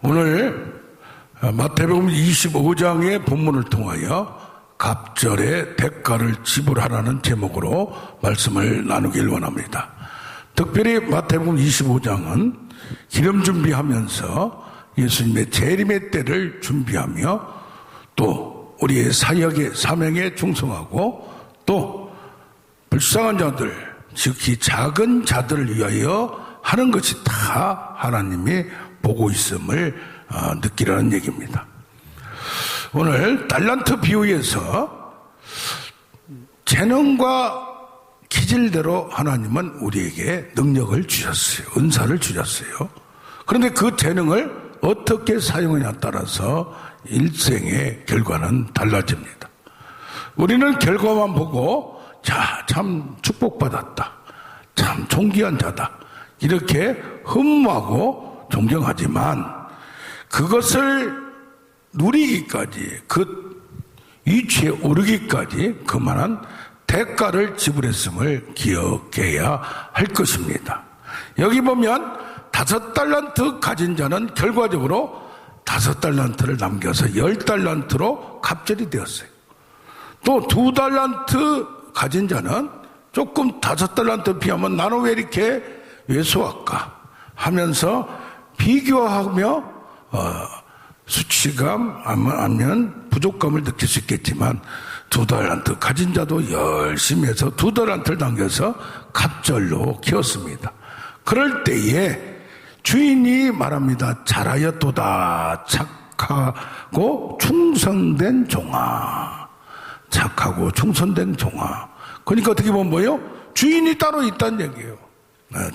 오늘 마태복음 25장의 본문을 통하여 갑절의 대가를 지불하라는 제목으로 말씀을 나누길 원합니다. 특별히 마태복음 25장은 기름 준비하면서 예수님의 재림의 때를 준비하며 또 우리의 사역의 사명에 충성하고 또 불쌍한 자들, 즉히 작은 자들을 위하여 하는 것이 다 하나님이 보고 있음을 느끼라는 얘기입니다. 오늘 달란트 비유에서 재능과 기질대로 하나님은 우리에게 능력을 주셨어요. 은사를 주셨어요. 그런데 그 재능을 어떻게 사용하냐에 따라서 일생의 결과는 달라집니다. 우리는 결과만 보고 참 축복받았다, 참 존귀한 자다 이렇게 흠모하고 존경하지만 그것을 누리기까지 그 위치에 오르기까지 그만한 대가를 지불했음을 기억해야 할 것입니다. 여기 보면 5달란트 가진 자는 결과적으로 5달란트를 남겨서 10달란트로 갑절이 되었어요. 또 2달란트 가진 자는 조금 5달란트 비하면 나는 왜 이렇게 왜소할까 하면서 비교하며 수치감 아니면 부족감을 느낄 수 있겠지만 2달란트 가진 자도 열심히 해서 2달란트를 남겨서 갑절로 키웠습니다. 그럴 때에 주인이 말합니다. 잘하였도다 착하고 충성된 종아. 착하고 충성된 종아. 그러니까 어떻게 보면 뭐예요? 주인이 따로 있다는 얘기예요.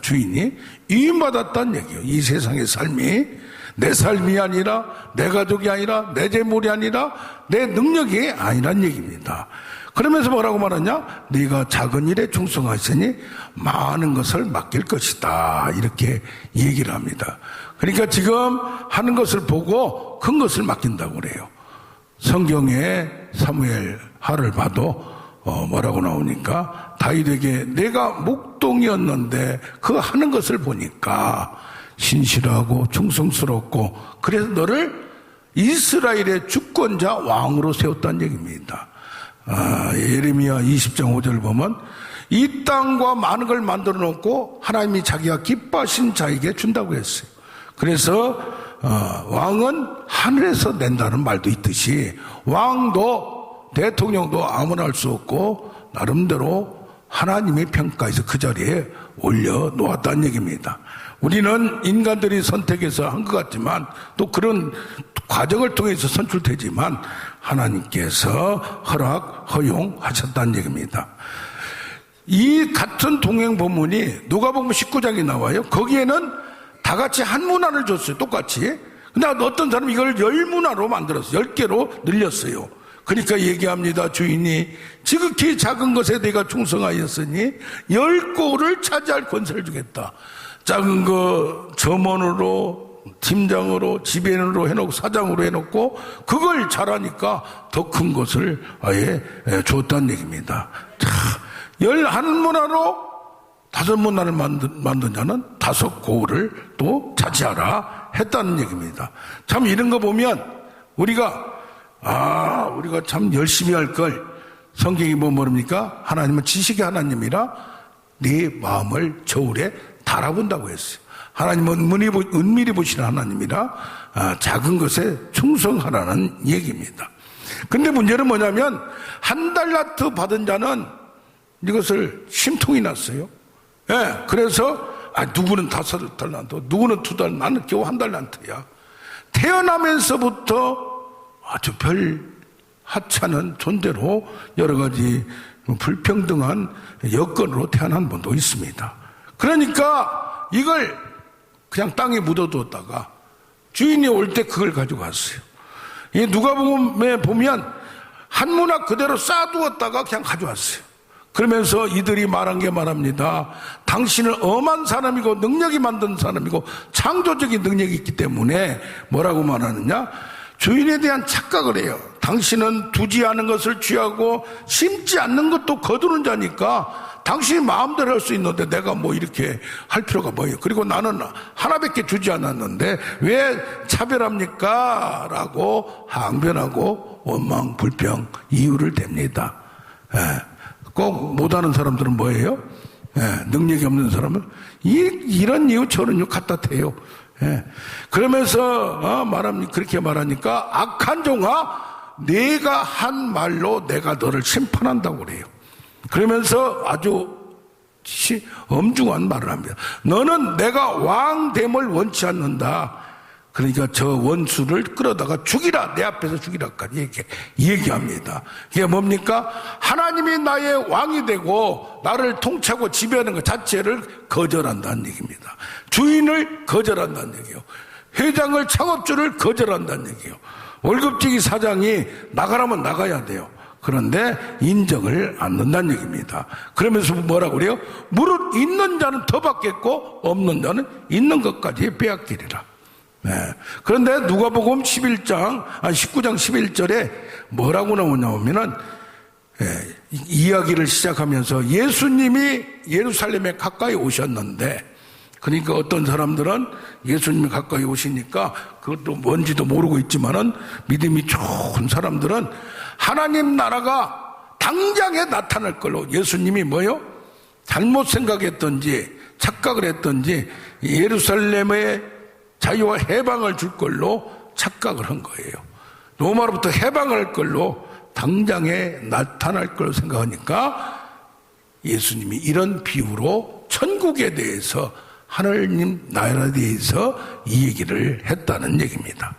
주인이 위임받았다는 얘기예요. 이 세상의 삶이 내 삶이 아니라 내 가족이 아니라 내 재물이 아니라 내 능력이 아니란 얘기입니다. 그러면서 뭐라고 말하냐? 네가 작은 일에 충성하시니 많은 것을 맡길 것이다 이렇게 얘기를 합니다. 그러니까 지금 하는 것을 보고 큰 것을 맡긴다고 그래요. 성경에 사무엘 하를 봐도 뭐라고 나오니까 다윗에게 내가 목동이었는데 그 하는 것을 보니까 신실하고 충성스럽고 그래서 너를 이스라엘의 주권자 왕으로 세웠다는 얘기입니다. 예레미야 20장 5절을 보면 이 땅과 많은 걸 만들어 놓고 하나님이 자기가 기뻐하신 자에게 준다고 했어요. 그래서 왕은 하늘에서 낸다는 말도 있듯이 왕도 대통령도 아무나 할 수 없고 나름대로 하나님의 평가에서 그 자리에 올려놓았다는 얘기입니다. 우리는 인간들이 선택해서 한 것 같지만 또 그런 과정을 통해서 선출되지만 하나님께서 허용하셨다는 얘기입니다. 이 같은 동행 본문이 누가복음 19장에 나와요. 거기에는 다 같이 한 문화를 줬어요. 똑같이. 근데 어떤 사람이 이걸 10문화로 만들었어요. 10개로 늘렸어요. 그러니까 얘기합니다. 주인이 지극히 작은 것에 내가 충성하였으니 10골을 차지할 권세를 주겠다. 작은 거 점원으로 팀장으로 지배인으로 해놓고 사장으로 해놓고 그걸 잘하니까 더 큰 것을 아예 줬다는 얘기입니다. 자, 11문화로 5문화를 만든 자는 5골을 또 차지하라 했다는 얘기입니다. 참 이런 거 보면 우리가 참 열심히 할 걸 성경이 뭐랍니까? 하나님은 지식의 하나님이라 네 마음을 저울에 달아본다고 했어요. 하나님은 은밀히 보시는 하나님이라 작은 것에 충성하라는 얘기입니다. 근데 문제는 뭐냐면 1달란트 받은 자는 이것을 심통이 났어요. 예, 그래서 누구는 5달란트, 누구는 2달란트, 나는 겨우 1달란트야. 태어나면서부터 아주 별 하찮은 존재로 여러 가지 불평등한 여건으로 태어난 분도 있습니다. 그러니까 이걸 그냥 땅에 묻어두었다가 주인이 올 때 그걸 가지고 갔어요. 이 누가복음에 보면 한 문화 그대로 쌓아두었다가 그냥 가져왔어요. 그러면서 이들이 말한 게 말합니다. 당신은 엄한 사람이고 능력이 만든 사람이고 창조적인 능력이 있기 때문에 뭐라고 말하느냐? 주인에 대한 착각을 해요. 당신은 두지 않은 것을 취하고 심지 않는 것도 거두는 자니까 당신이 마음대로 할 수 있는데 내가 뭐 이렇게 할 필요가 뭐예요? 그리고 나는 하나밖에 주지 않았는데 왜 차별합니까? 라고 항변하고 원망, 불평, 이유를 댑니다. 예. 꼭 못하는 사람들은 뭐예요? 예. 능력이 없는 사람은 이런 이유 저런 이유 갖다 대요. 예. 그러면서 그렇게 말하니까 악한 종아 네가 한 말로 내가 너를 심판한다고 그래요. 그러면서 아주 엄중한 말을 합니다. 너는 내가 왕됨을 원치 않는다. 그러니까 저 원수를 끌어다가 죽이라, 내 앞에서 죽이라까지 얘기합니다. 이게 뭡니까? 하나님이 나의 왕이 되고 나를 통치하고 지배하는 것 자체를 거절한다는 얘기입니다. 주인을 거절한다는 얘기예요. 회장을, 창업주를 거절한다는 얘기예요. 월급쟁이 사장이 나가라면 나가야 돼요. 그런데 인정을 안 넣는다는 얘기입니다. 그러면서 뭐라고 그래요? 무릇 있는 자는 더 받겠고 없는 자는 있는 것까지 빼앗기리라. 네. 그런데 누가복음 19장 11절에 뭐라고 나오냐면은 이야기를 시작하면서 예수님이 예루살렘에 가까이 오셨는데, 그러니까 어떤 사람들은 예수님이 가까이 오시니까 그것도 뭔지도 모르고 있지만은 믿음이 좋은 사람들은 하나님 나라가 당장에 나타날 걸로, 예수님이 뭐요? 잘못 생각했던지 착각을 했던지 예루살렘에 자유와 해방을 줄 걸로 착각을 한 거예요. 로마로부터 해방을 할 걸로 당장에 나타날 걸로 생각하니까 예수님이 이런 비유로 천국에 대해서, 하나님 나라에 대해서 이 얘기를 했다는 얘기입니다.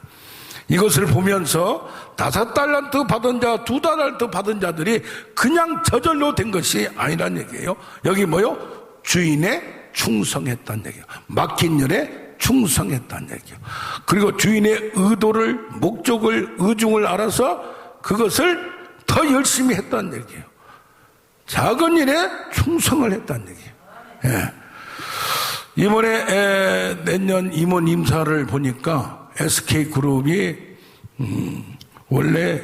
이것을 보면서 5달란트 받은 자, 2달란트 받은 자들이 그냥 저절로 된 것이 아니란 얘기예요. 여기 뭐요? 주인에 충성했다는 얘기예요. 맡긴 일에 충성했다는 얘기예요. 그리고 주인의 의도를, 목적을, 의중을 알아서 그것을 더 열심히 했다는 얘기예요. 작은 일에 충성을 했다는 얘기예요. 예. 이번에 내년 임원 임사를 보니까 SK그룹이 원래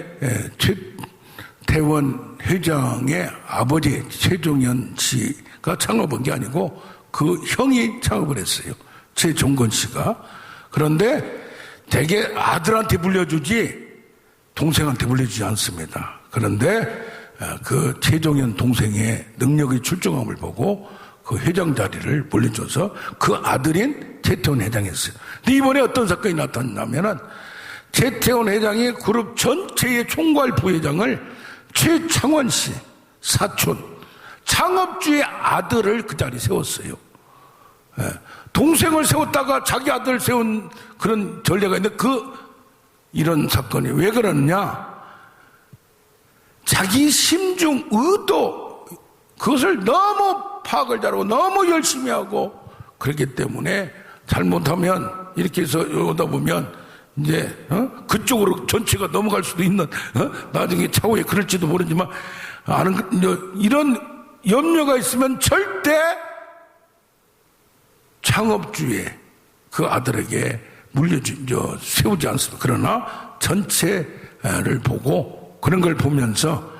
최태원 회장의 아버지 최종현 씨가 창업한 게 아니고 그 형이 창업을 했어요. 최종건 씨가. 그런데 대개 아들한테 물려주지 동생한테 물려주지 않습니다. 그런데 그 최종현 동생의 능력의 출중함을 보고 그 회장 자리를 물려줘서 그 아들인 최태원 회장이 했어요. 근데 이번에 어떤 사건이 나타났냐면은 최태원 회장이 그룹 전체의 총괄 부회장을 최창원 씨 사촌 창업주의 아들을 그 자리에 세웠어요. 동생을 세웠다가 자기 아들 세운 그런 전례가 있는데 이런 사건이 왜 그러느냐? 자기 심중 의도, 그것을 너무 파악을 잘하고 너무 열심히 하고, 그렇기 때문에 잘못하면 이렇게 해서 오다 보면 이제 그쪽으로 전체가 넘어갈 수도 있는, 나중에 차후에 그럴지도 모르지만 이런 염려가 있으면 절대 창업주의 그 아들에게 세우지 않습니다. 그러나 전체를 보고 그런 걸 보면서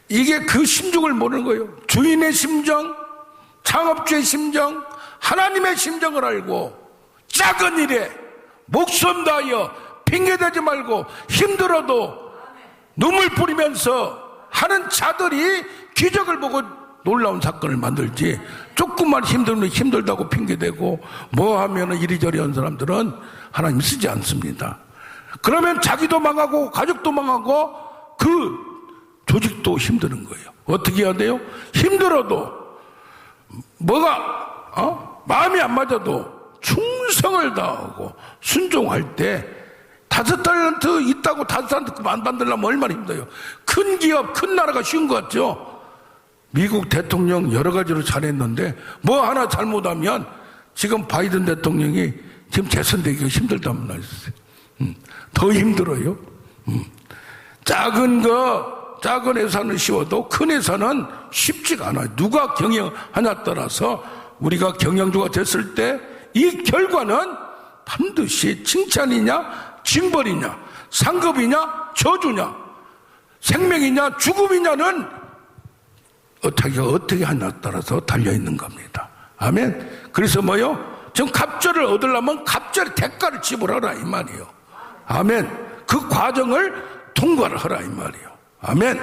이게 그 심정을 모르는 거예요. 주인의 심정, 창업주의 심정, 하나님의 심정을 알고 작은 일에 목숨 다하여 핑계대지 말고 힘들어도 눈물 뿌리면서 하는 자들이 기적을 보고 놀라운 사건을 만들지, 조금만 힘들면 힘들다고 핑계대고 뭐 하면 이리저리 한 사람들은 하나님 쓰지 않습니다. 그러면 자기도 망하고 가족도 망하고 그 조직도 힘드는 거예요. 어떻게 해야 돼요? 힘들어도 마음이 안 맞아도 충성을 다하고 순종할 때 5달란트 있다고 5달란트 안 받으려면 얼마나 힘들어요. 큰 기업, 큰 나라가 쉬운 것 같죠? 미국 대통령 여러 가지로 잘했는데 뭐 하나 잘못하면 지금 바이든 대통령이 지금 재선되기가 힘들다는 말 있어요. 더 힘들어요. 작은 회사는 쉬워도 큰 회사는 쉽지가 않아요. 누가 경영하냐에 따라서 우리가 경영주가 됐을 때 이 결과는 반드시 칭찬이냐, 징벌이냐, 상급이냐, 저주냐, 생명이냐, 죽음이냐는 자기가 어떻게 하냐에 따라서 달려있는 겁니다. 아멘. 그래서 뭐요? 지금 갑절을 얻으려면 갑절의 대가를 지불하라 이 말이에요. 아멘. 그 과정을 통과를 하라 이 말이에요. 아멘.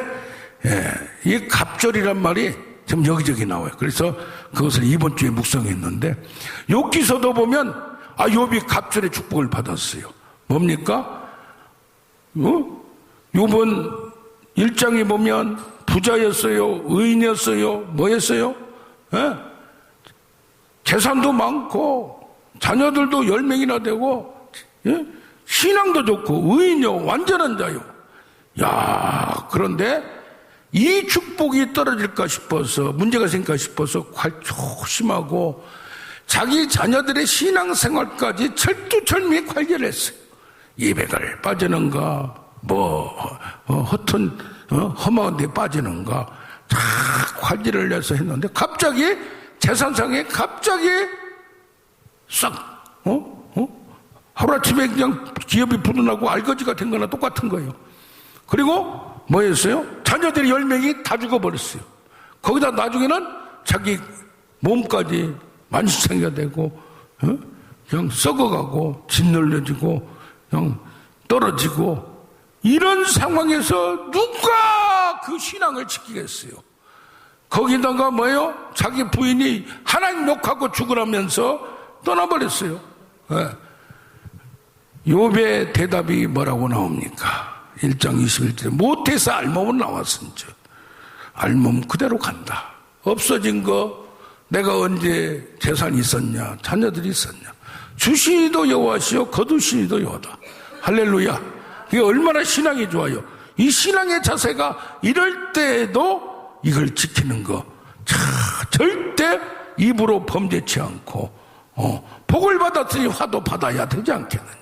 예, 이 갑절이란 말이 지금 여기저기 나와요. 그래서 그것을 이번 주에 묵상했는데 욥기서도 보면 욥이 갑절의 축복을 받았어요. 뭡니까? 욥은 1장에 보면 부자였어요, 의인이었어요, 뭐였어요? 예? 재산도 많고 자녀들도 10명이나 되고, 예? 신앙도 좋고 의인이요, 완전한 자요. 야, 그런데 이 축복이 떨어질까 싶어서, 문제가 생길까 싶어서 조심하고 자기 자녀들의 신앙생활까지 철두철미에 관리를 했어요. 예배를 빠지는가, 험한 데 빠지는가, 다 관리를 해서 했는데 갑자기 재산상에 갑자기 싹 하루아침에 그냥 기업이 불어나고 알거지가 된 거나 똑같은 거예요. 그리고 뭐였어요? 자녀들이 10명이 다 죽어버렸어요. 거기다 나중에는 자기 몸까지 만신창이가 되고 그냥 썩어가고 짓눌려지고 그냥 떨어지고, 이런 상황에서 누가 그 신앙을 지키겠어요? 거기다가 뭐예요? 자기 부인이 하나님 욕하고 죽으라면서 떠나버렸어요. 욥의 대답이 뭐라고 나옵니까? 1장 21절에 못해서 알몸은 나왔은즉 알몸 그대로 간다. 없어진 거 내가 언제 재산이 있었냐, 자녀들이 있었냐. 주시니도 여호와시요 거두시니도 여호와다. 할렐루야. 이게 얼마나 신앙이 좋아요. 이 신앙의 자세가 이럴 때에도 이걸 지키는 거, 절대 입으로 범죄치 않고 복을 받았으니 화도 받아야 되지 않겠느냐.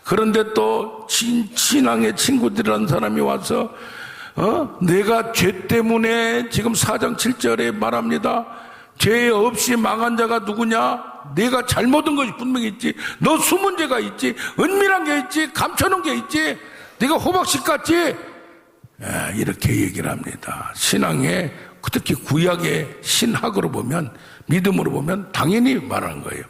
그런데 또 신앙의 친구들이라는 사람이 와서 내가 죄 때문에, 지금 4장 7절에 말합니다. 죄 없이 망한 자가 누구냐? 내가 잘못한 것이 분명히 있지. 너 숨은 죄가 있지. 은밀한 게 있지. 감춰놓은 게 있지. 네가 호박씨 같지. 이렇게 얘기를 합니다. 신앙에, 특히 구약의 신학으로 보면, 믿음으로 보면 당연히 말하는 거예요.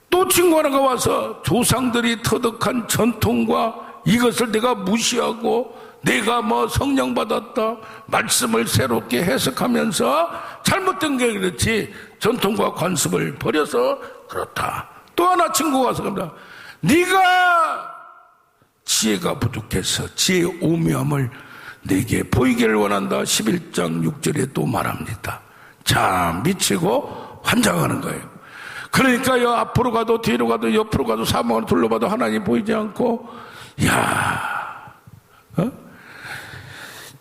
또 친구 하나가 와서 조상들이 터득한 전통과 이것을 내가 무시하고 내가 성령 받았다, 말씀을 새롭게 해석하면서 잘못된 게 그렇지 전통과 관습을 버려서 그렇다. 또 하나 친구가 와서 그럽니다. 네가 지혜가 부족해서 지혜의 오묘함을 내게 보이기를 원한다. 11장 6절에 또 말합니다. 자, 미치고 환장하는 거예요. 그러니까요, 앞으로 가도 뒤로 가도 옆으로 가도 사방으로 둘러봐도 하나님 보이지 않고,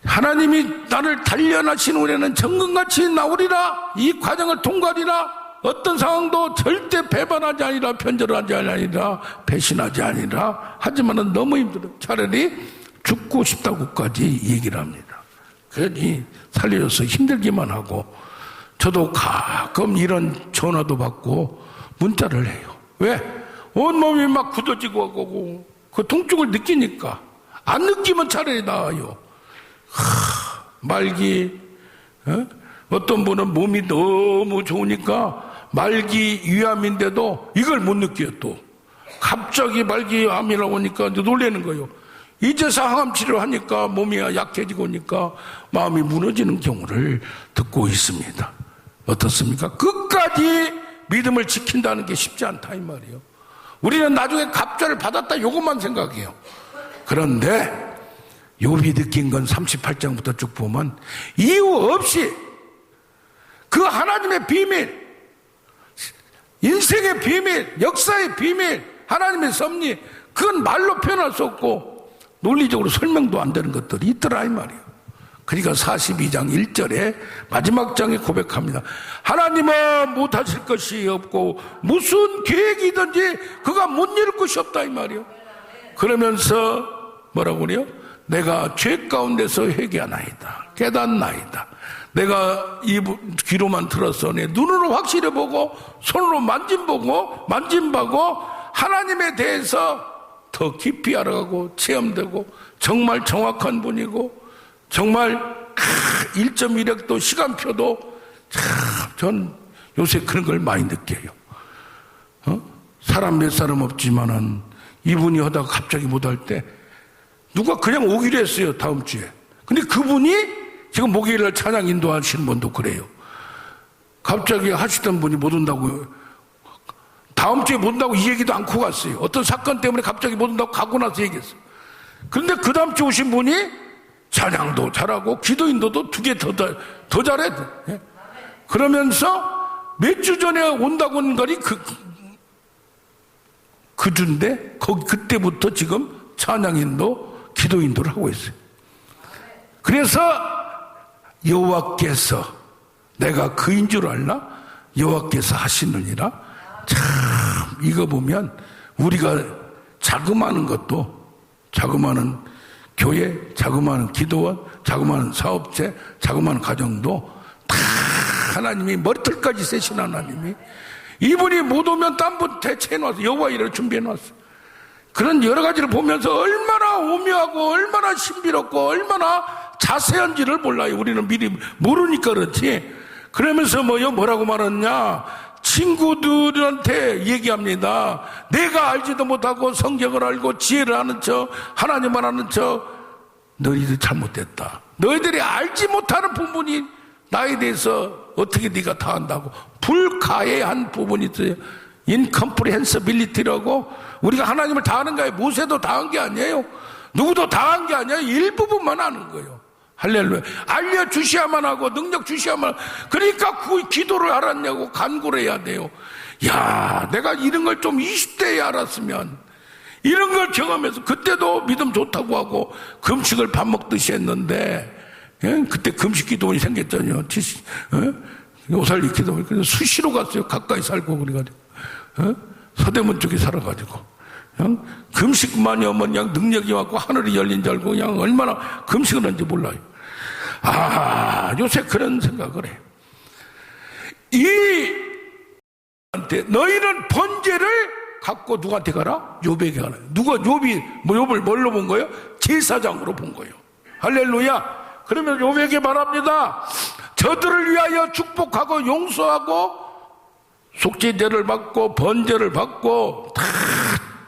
하나님이 나를 단련하신 후에는 정금같이 나오리라. 이 과정을 통과하리라. 어떤 상황도 절대 배반하지 아니라, 편절하지 아니라, 배신하지 아니라. 하지만은 너무 힘들어. 차라리 죽고 싶다고까지 얘기를 합니다. 그러니 살려줘서 힘들기만 하고, 저도 가끔 이런 전화도 받고 문자를 해요. 왜? 온몸이 막 굳어지고 하고 그 통증을 느끼니까. 안 느끼면 차라리 나아요. 말기, 어떤 분은 몸이 너무 좋으니까 말기 위암인데도 이걸 못 느껴요. 또 갑자기 말기 암이라고 하니까 놀라는 거예요. 이제서 항암 치료하니까 몸이 약해지고 오니까 마음이 무너지는 경우를 듣고 있습니다. 어떻습니까? 끝까지 믿음을 지킨다는 게 쉽지 않다 이 말이에요. 우리는 나중에 갑절을 받았다 이것만 생각해요. 그런데 욥이 느낀 건 38장부터 쭉 보면 이유 없이 그 하나님의 비밀, 인생의 비밀, 역사의 비밀, 하나님의 섭리, 그건 말로 표현할 수 없고 논리적으로 설명도 안 되는 것들이 있더라 이 말이에요. 그러니까 42장 1절에 마지막 장에 고백합니다. 하나님은 못하실 것이 없고 무슨 계획이든지 그가 못 이룰 것이 없다 이 말이에요. 그러면서 뭐라고 그래요? 내가 죄 가운데서 회개하나이다, 깨닫나이다. 내가 귀로만 들었으니 눈으로 확실히 보고 손으로 만진보고 하나님에 대해서 더 깊이 알아가고 체험되고 정말 정확한 분이고 정말 1.1획도 시간표도 참 전 요새 그런 걸 많이 느껴요. 사람 몇 사람 없지만은 이분이 하다가 갑자기 못할 때 누가 그냥 오기로 했어요, 다음 주에. 근데 그분이 지금 목요일날 찬양 인도하시는 분도 그래요. 갑자기 하시던 분이 못 온다고, 다음 주에 못 온다고 이 얘기도 않고 갔어요. 어떤 사건 때문에 갑자기 못 온다고 가고 나서 얘기했어요. 그런데 그 다음 주에 오신 분이 찬양도 잘하고 기도 인도도 2개 더 잘해. 그러면서 몇 주 전에 온다고 한 거리 그 주인데 그때부터 지금 찬양 인도, 기도 인도를 하고 있어요. 그래서 여호와께서, 내가 그인 줄 알라? 여호와께서 하시느니라. 참 이거 보면 우리가 자그마한 것도, 자그마한 교회, 자그마한 기도원, 자그마한 사업체, 자그마한 가정도 다 하나님이 머리털까지 세신 하나님이, 이분이 못 오면 딴 분 대체해놨어. 여호와 일을 준비해놨어. 그런 여러 가지를 보면서 얼마나 오묘하고 얼마나 신비롭고 얼마나 자세한지를 몰라요. 우리는 미리 모르니까 그렇지. 그러면서 뭐라고 말하느냐, 친구들한테 얘기합니다. 내가 알지도 못하고 성경을 알고 지혜를 아는 척, 하나님을 아는 척, 너희들 잘못됐다. 너희들이 알지 못하는 부분이 나에 대해서 어떻게 네가 다 안다고. 불가해한 부분이 있어요. incomprehensibility라고. 우리가 하나님을 다 아는 거예요. 모세도 다 한 게 아니에요. 누구도 다 한 게 아니에요. 일부분만 아는 거예요. 할렐루야. 알려주셔야만 하고 능력 주셔야만. 그러니까 그 기도를 알았냐고 간구를 해야 돼요. 야, 내가 이런 걸 좀 20대에 알았으면, 이런 걸 경험해서, 그때도 믿음 좋다고 하고 금식을 밥 먹듯이 했는데, 예? 그때 금식 기도원이 생겼잖아요. 오살리 기도원. 그래서 수시로 갔어요. 가까이 살고 그래가지고, 서대문 쪽에 살아가지고, 금식만이 오면 그냥 능력이 왔고 하늘이 열린 줄 알고 그냥 얼마나 금식을 하는지 몰라요. 요새 그런 생각을 해. 너희는 번제를 갖고 누구한테 가라? 욥에게 가라. 누가 욥을 뭘로 본 거예요? 제사장으로 본 거예요. 할렐루야. 그러면 욥에게 말합니다. 저들을 위하여 축복하고 용서하고 속죄제를 받고 번제를 받고 다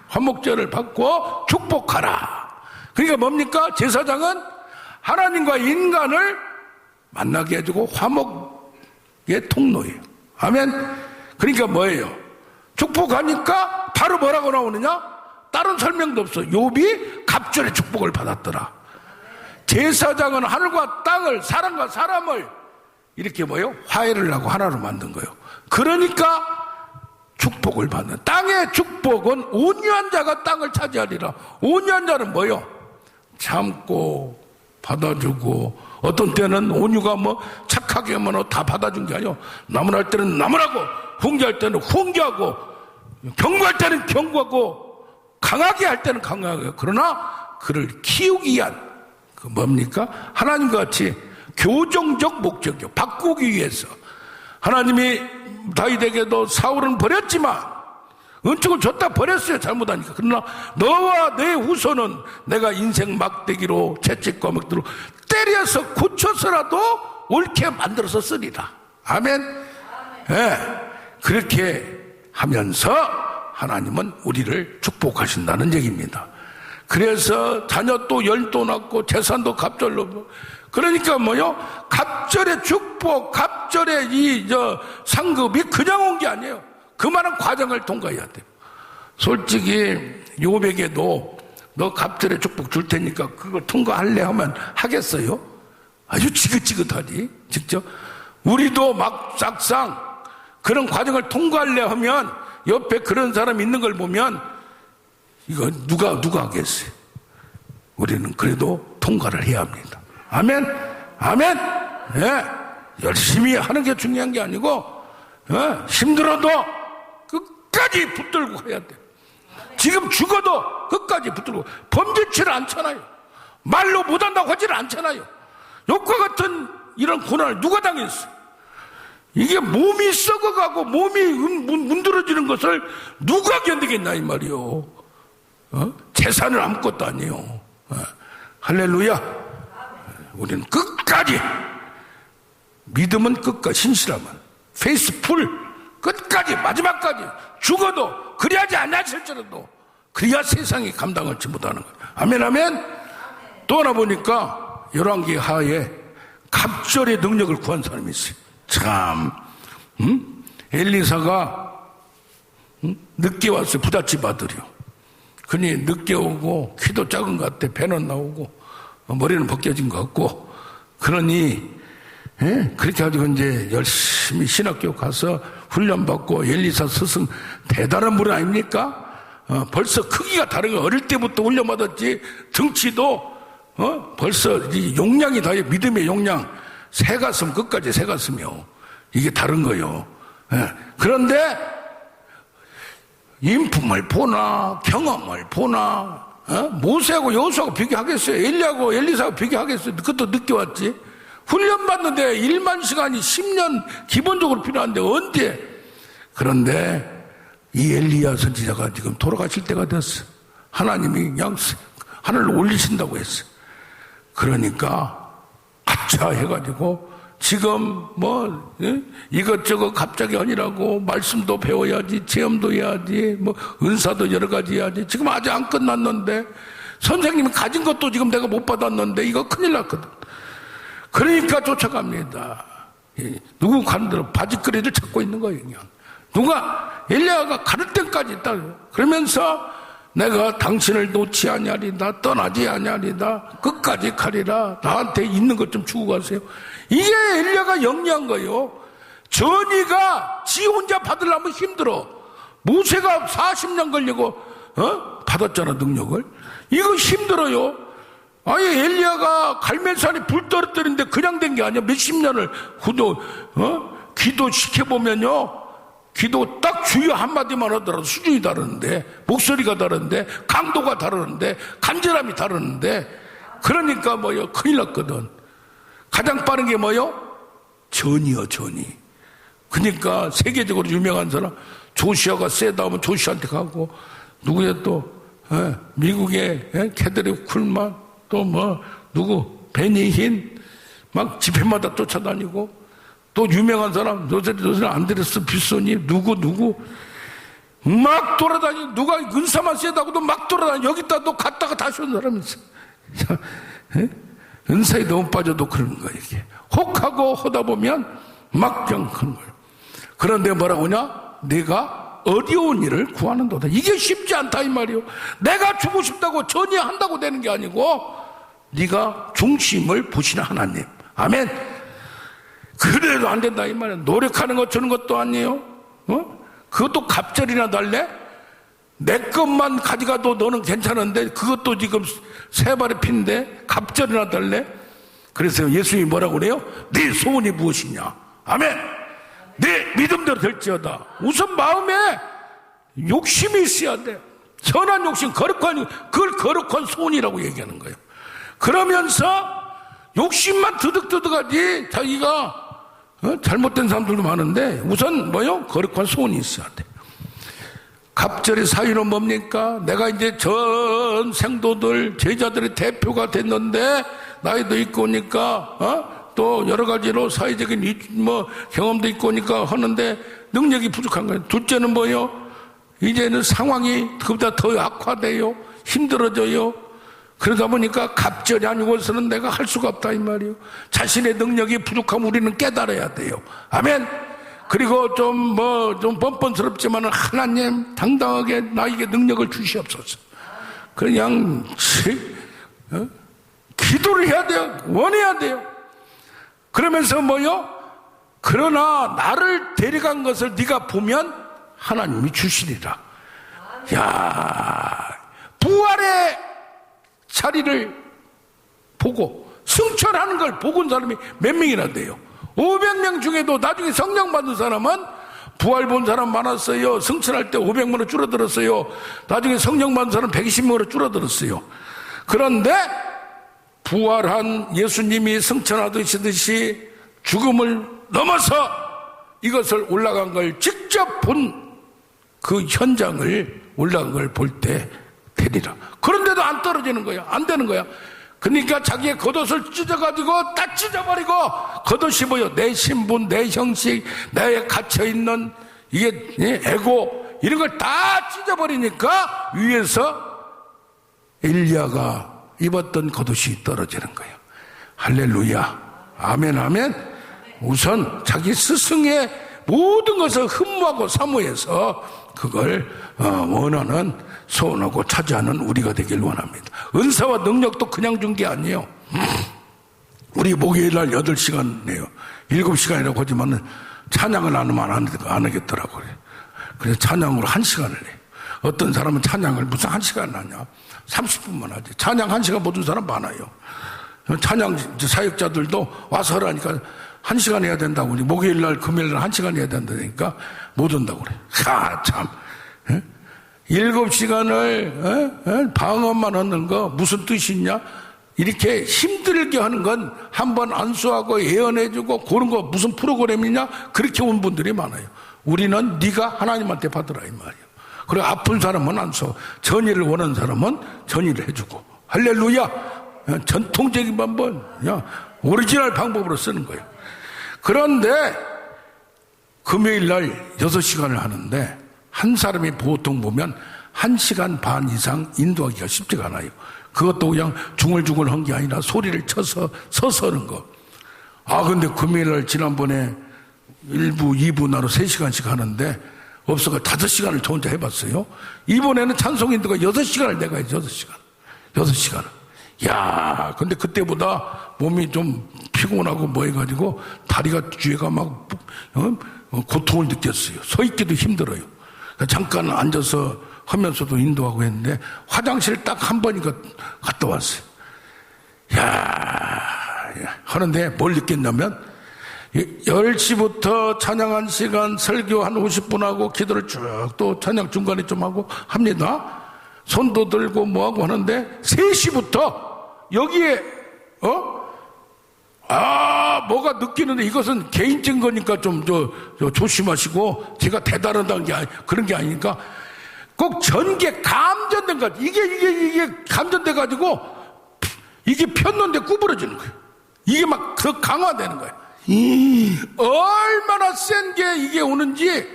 화목제를 받고 축복하라. 그러니까 뭡니까? 제사장은 하나님과 인간을 만나게 해주고 화목의 통로예요. 아멘. 그러니까 뭐예요? 축복하니까 바로 뭐라고 나오느냐? 다른 설명도 없어. 욥이 갑절의 축복을 받았더라. 제사장은 하늘과 땅을, 사람과 사람을 이렇게 화해를 하고 하나로 만든 거예요. 그러니까 축복을 받는, 땅의 축복은 온유한 자가 땅을 차지하리라. 온유한 자는 뭐요? 참고 받아주고, 어떤 때는 온유가 착하게 하면 다 받아준 게 아니요, 나무랄 때는 나무라고, 훈계할 때는 훈계하고, 경고할 때는 경고하고, 강하게 할 때는 강하게. 그러나 그를 키우기 위한 그 뭡니까? 하나님과 같이 교정적 목적이요, 바꾸기 위해서. 하나님이 다윗에게도 사울은 버렸지만 은총을 줬다 버렸어요, 잘못하니까. 그러나 너와 내 후손은 내가 인생 막대기로 채찍과 먹도록 때려서 고쳐서라도 옳게 만들어서 쓰리라. 아멘. 네, 그렇게 하면서 하나님은 우리를 축복하신다는 얘기입니다. 그래서 자녀도 열도 낳고 재산도 갑절로. 그러니까 갑절의 축복, 갑절의 상급이 그냥 온 게 아니에요. 그 많은 과정을 통과해야 돼요. 솔직히 욥에게도 너 갑절의 축복 줄 테니까 그거 통과할래 하면 하겠어요? 아주 지긋지긋하지, 직접. 우리도 막상 그런 과정을 통과할래 하면 옆에 그런 사람 있는 걸 보면 이거 누가 하겠어요? 우리는 그래도 통과를 해야 합니다. 아멘. 아멘. 예. 열심히 하는 게 중요한 게 아니고, 힘들어도 끝까지 붙들고 해야 돼. 지금 죽어도 끝까지 붙들고. 범죄치를 않잖아요. 말로 못한다고 하지를 않잖아요. 욕과 같은 이런 고난을 누가 당했어요? 이게 몸이 썩어가고 몸이 문드러지는 것을 누가 견디겠나 이 말이요. 재산을 아무것도 아니에요. 할렐루야. 우리는 끝까지, 믿음은 끝까지, 신실함은 페이스풀, 끝까지 마지막까지 죽어도 그리하지 않았을지라도 그래야 세상이 감당할지 못하는 거예요. 아멘, 아멘. 또 하나 보니까 열왕기 하에 갑절의 능력을 구한 사람이 있어요. 참, 엘리사가 늦게 왔어요. 부잣집 아들이요. 그니 늦게 오고 키도 작은 것 같아. 배는 나오고 머리는 벗겨진 것 같고, 그러니 그렇게 가지고 이제 열심히 신학교 가서 훈련받고, 엘리사 스승 대단한 분 아닙니까? 벌써 크기가 다른 거예요. 어릴 때부터 훈련받았지. 등치도 벌써 이 용량이 다요. 믿음의 용량. 새가슴, 끝까지 새가슴이요. 이게 다른 거예요. 그런데 인품을 보나 경험을 보나, 모세하고 여호수아하고 비교하겠어요? 엘리야하고 엘리사하고 비교하겠어요? 그것도 늦게 왔지. 훈련받는데 1만 시간이 10년 기본적으로 필요한데 언제? 그런데 이 엘리야 선지자가 지금 돌아가실 때가 됐어. 하나님이 그냥 하늘로 올리신다고 했어. 그러니까 아차 해가지고 지금 뭐 이것저것 갑자기 아니라고, 말씀도 배워야지, 체험도 해야지, 뭐 은사도 여러 가지 해야지. 지금 아직 안 끝났는데, 선생님이 가진 것도 지금 내가 못 받았는데 이거 큰일 났거든. 그러니까 쫓아갑니다. 누구 가는 대로 바지끄레를 찾고 있는 거예요. 그냥 누가 엘리야가 가를 때까지 있다. 그러면서 내가 당신을 놓지 아니하리다, 떠나지 아니하리다, 끝까지 가리라, 나한테 있는 것 좀 주고 가세요. 이게 엘리야가 영리한 거예요. 전이가 지 혼자 받으려면 힘들어. 모세가 40년 걸리고 받았잖아, 능력을. 이거 힘들어요. 아예 엘리야가 갈멜산에 불 떨어뜨리는데 그냥 된 게 아니야. 몇십 년을 기도 시켜보면요, 기도 딱 주여 한마디만 하더라도 수준이 다르는데, 목소리가 다른데, 강도가 다르는데, 간절함이 다르는데, 그러니까 뭐요, 큰일 났거든. 가장 빠른 게 뭐요? 전이요, 전이. 그러니까 세계적으로 유명한 사람, 조시아가 세다 하면 조시아한테 가고, 누구야 또 미국의 캐드릭 쿨만, 또 뭐 누구 베니힌, 막 집회마다 쫓아다니고, 또 유명한 사람 요새 안드레스 비소니, 누구 막 돌아다니고, 누가 은사만 세다고도 막 돌아다니고, 여기다 또 갔다가 다시 온 사람이 있어. 은사에 너무 빠져도 그런 거야. 이게 혹하고 하다 보면 막경한 거예요. 그런데 뭐라고 하냐? 내가 어려운 일을 구하는도다. 이게 쉽지 않다 이 말이요. 내가 주고 싶다고 전이한다고 되는 게 아니고, 네가 중심을 보시는 하나님. 아멘. 그래도 안 된다 이 말이야. 노력하는 것 주는 것도 아니에요. 그것도 갑절이나 달래? 내 것만 가져가도 너는 괜찮은데 그것도 지금 세 발에 핀데 갑절이나 달래? 그래서 예수님이 뭐라고 그래요? 네 소원이 무엇이냐? 아멘. 네 믿음대로 될지어다. 우선 마음에 욕심이 있어야 돼. 선한 욕심, 거룩한, 그걸 거룩한 소원이라고 얘기하는 거예요. 그러면서 욕심만 드득드득하지 자기가 잘못된 사람들도 많은데, 우선 뭐요? 거룩한 소원이 있어야 돼. 갑절의 사유는 뭡니까? 내가 이제 전 생도들 제자들의 대표가 됐는데 나이도 있고 오니까 또 여러 가지로 사회적인 뭐 경험도 있고 오니까 하는데 능력이 부족한 거예요. 둘째는 뭐요? 이제는 상황이 그보다 더 악화돼요. 힘들어져요. 그러다 보니까 갑절이 아니고서는 내가 할 수가 없다 이 말이에요. 자신의 능력이 부족하면 우리는 깨달아야 돼요. 아멘. 그리고 좀 뻔뻔스럽지만 하나님 당당하게 나에게 능력을 주시옵소서. 그냥 기도를 해야 돼요. 원해야 돼요. 그러면서 뭐요? 그러나 나를 데려간 것을 네가 보면 하나님이 주시리라. 야, 부활의 자리를 보고 승천하는 걸 보고 온 사람이 몇 명이나 돼요? 500명 중에도 나중에 성령 받은 사람은, 부활 본 사람 많았어요. 승천할 때 500명으로 줄어들었어요. 나중에 성령 받은 사람 120명으로 줄어들었어요. 그런데 부활한 예수님이 승천하듯이 죽음을 넘어서 이것을 올라간 걸 직접 본 그 현장을 올라간 걸 볼 때 되리라. 그런데도 안 떨어지는 거야. 안 되는 거야. 그러니까 자기의 겉옷을 찢어가지고 다 찢어버리고, 겉옷이 뭐요? 내 신분, 내 형식, 내에 갇혀있는 이게 에고, 이런 걸 다 찢어버리니까 위에서 엘리야가 입었던 겉옷이 떨어지는 거예요. 할렐루야. 아멘, 아멘. 우선 자기 스승의 모든 것을 흠모하고 사모해서 그걸 원하는, 소원하고 차지하는 우리가 되길 원합니다. 은사와 능력도 그냥 준 게 아니에요. 우리 목요일날 8시간 내요. 7시간이라고 하지만 찬양을 안 하면 안 하겠더라고요. 그래서 찬양으로 1시간을 내요. 어떤 사람은 찬양을 무슨 1시간 하냐, 30분만 하지. 찬양 1시간 못 온 사람 많아요. 찬양 사역자들도 와서 하라니까 1시간 해야 된다고. 우리 목요일날 금요일날 1시간 해야 된다니까 못 온다고 그래. 참. 7시간을 방언만 하는 거 무슨 뜻이 있냐? 이렇게 힘들게 하는 건 한번 안수하고 예언해주고 그런 거 무슨 프로그램이냐? 그렇게 온 분들이 많아요. 우리는 네가 하나님한테 받으라 이 말이에요. 그리고 아픈 사람은 안수, 전의를 원하는 사람은 전의를 해주고. 할렐루야. 전통적인 방법, 오리지널 방법으로 쓰는 거예요. 그런데 금요일날 6시간을 하는데 한 사람이 보통 보면 1시간 반 이상 인도하기가 쉽지가 않아요. 그것도 그냥 중얼중얼 한 게 아니라 소리를 쳐서 서서 하는 거. 근데 금요일날 지난번에 1부, 2부 나로 3시간씩 하는데 없어가 5시간을 저 혼자 해봤어요. 이번에는 찬송 인도가 6시간을 내가 해요. 6시간을. 야, 근데 그때보다 몸이 좀 피곤하고 뭐 해가지고 다리가 뒤에가 막 고통을 느꼈어요. 서 있기도 힘들어요. 잠깐 앉아서 하면서도 인도하고 했는데 화장실 딱 한 번인가 갔다 왔어요. 야, 하는데 뭘 느꼈냐면 10시부터 찬양 1시간, 설교 한 50분 하고 기도를 쭉 또 찬양 중간에 좀 하고 합니다. 손도 들고 뭐하고 하는데 3시부터 여기에 뭐가 느끼는데, 이것은 개인적인 거니까 좀 조심하시고, 제가 대단하다는 게 그런 게 아니니까 꼭 전개 감전된 거, 이게 감전돼 가지고 이게 폈는데 구부러지는 거예요. 이게 막 더 강화되는 거예요. 얼마나 센 게 이게 오는지,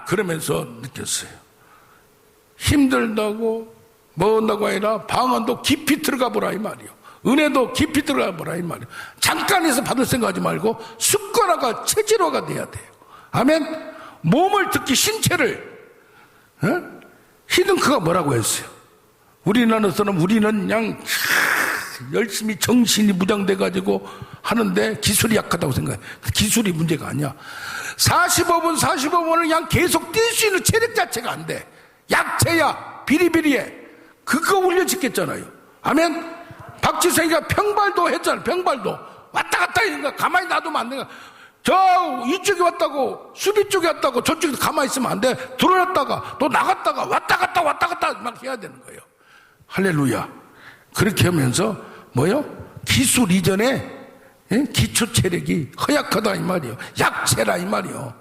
그러면서 느꼈어요. 힘들다고 뭐한다고 아니라 방언도 깊이 들어가 보라 이 말이요. 은혜도 깊이 들어가 보라 이 말이요. 잠깐에서 받을 생각하지 말고 습관화가 체질화가 돼야 돼요. 아멘. 몸을 특히 신체를, 히든크가 뭐라고 했어요? 우리나라에서는 우리는 그냥 열심히 정신이 무장돼 가지고 하는데 기술이 약하다고 생각해. 기술이 문제가 아니야. 45분을 그냥 계속 뛸 수 있는 체력 자체가 안 돼. 약체야. 비리비리해. 그거 올려짓겠잖아요. 아멘. 박지성이가 평발도 했잖아요. 평발도 왔다 갔다 하는 거 가만히 놔두면 안 돼. 저 이쪽에 왔다고, 수비 쪽에 왔다고, 저쪽에 가만히 있으면 안 돼. 들어왔다가 또 나갔다가 왔다 갔다 막 해야 되는 거예요. 할렐루야. 그렇게 하면서 뭐요? 기술 이전에 기초 체력이 허약하다 이 말이요. 약체라 이 말이요.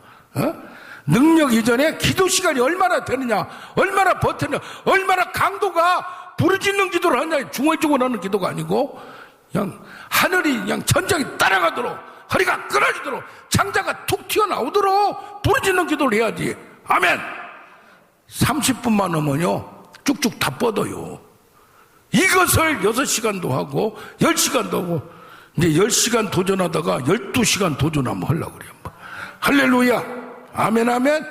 능력 이전에 기도 시간이 얼마나 되느냐, 얼마나 버티느냐, 얼마나 강도가 부르짖는 기도를 하냐. 중얼중얼하는 기도가 아니고 그냥 하늘이 그냥 천장이 따라가도록, 허리가 끊어지도록, 창자가 툭 튀어나오도록 부르짖는 기도를 해야지. 아멘. 30분만 하면요 쭉쭉 다 뻗어요. 이것을 6시간도 하고 10시간도 하고, 이제 10시간 도전하다가 12시간 도전하면 하려고 그래요. 할렐루야. 아멘, 아멘.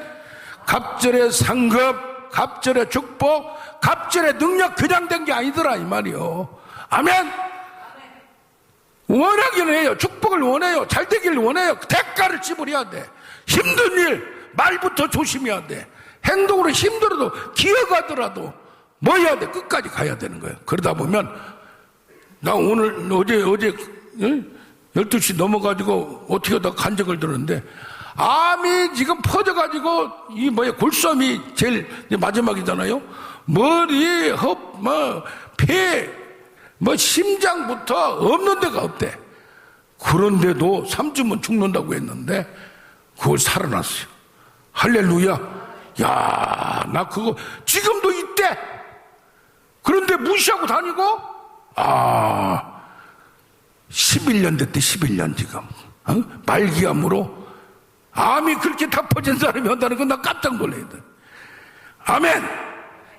갑절의 상급, 갑절의 축복, 갑절의 능력 그냥 된 게 아니더라 이 말이요. 아멘. 원하기는 해요. 축복을 원해요. 잘 되기를 원해요. 대가를 지불해야 돼. 힘든 일 말부터 조심해야 돼. 행동으로 힘들어도 기어가더라도 뭐 해야 돼? 끝까지 가야 되는 거예요. 그러다 보면 나 오늘 어제 12시 넘어가지고 어떻게 하다 간증을 들었는데, 암이 지금 퍼져가지고 이 골수암이 제일 마지막이잖아요. 머리, 폐, 심장부터 없는 데가 없대. 그런데도 3주면 죽는다고 했는데 그걸 살아났어요. 할렐루야. 야, 나 그거 지금도 있대. 그런데 무시하고 다니고, 11년 됐대, 11년 지금. 말기암으로 암이 그렇게 다 퍼진 사람이 한다는 건 나 깜짝 놀라야 돼. 아멘!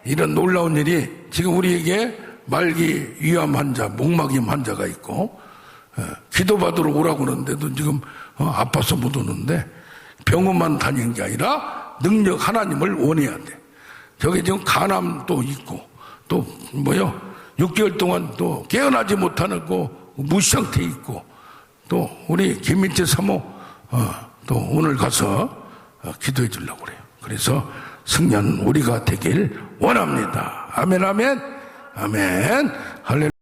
이런 놀라운 일이 지금 우리에게 말기 위암 환자, 목막염 환자가 있고, 기도받으러 오라고 그러는데도 지금 아파서 못 오는데, 병원만 다니는 게 아니라 능력 하나님을 원해야 돼. 저기 지금 간암도 있고, 또 6개월 동안 또 깨어나지 못하고 무상태 있고, 또 우리 김민재 사모 또 오늘 가서 기도해 주려고 그래요. 그래서 승리하는 우리가 되길 원합니다. 아멘, 아멘, 아멘. 할렐루야.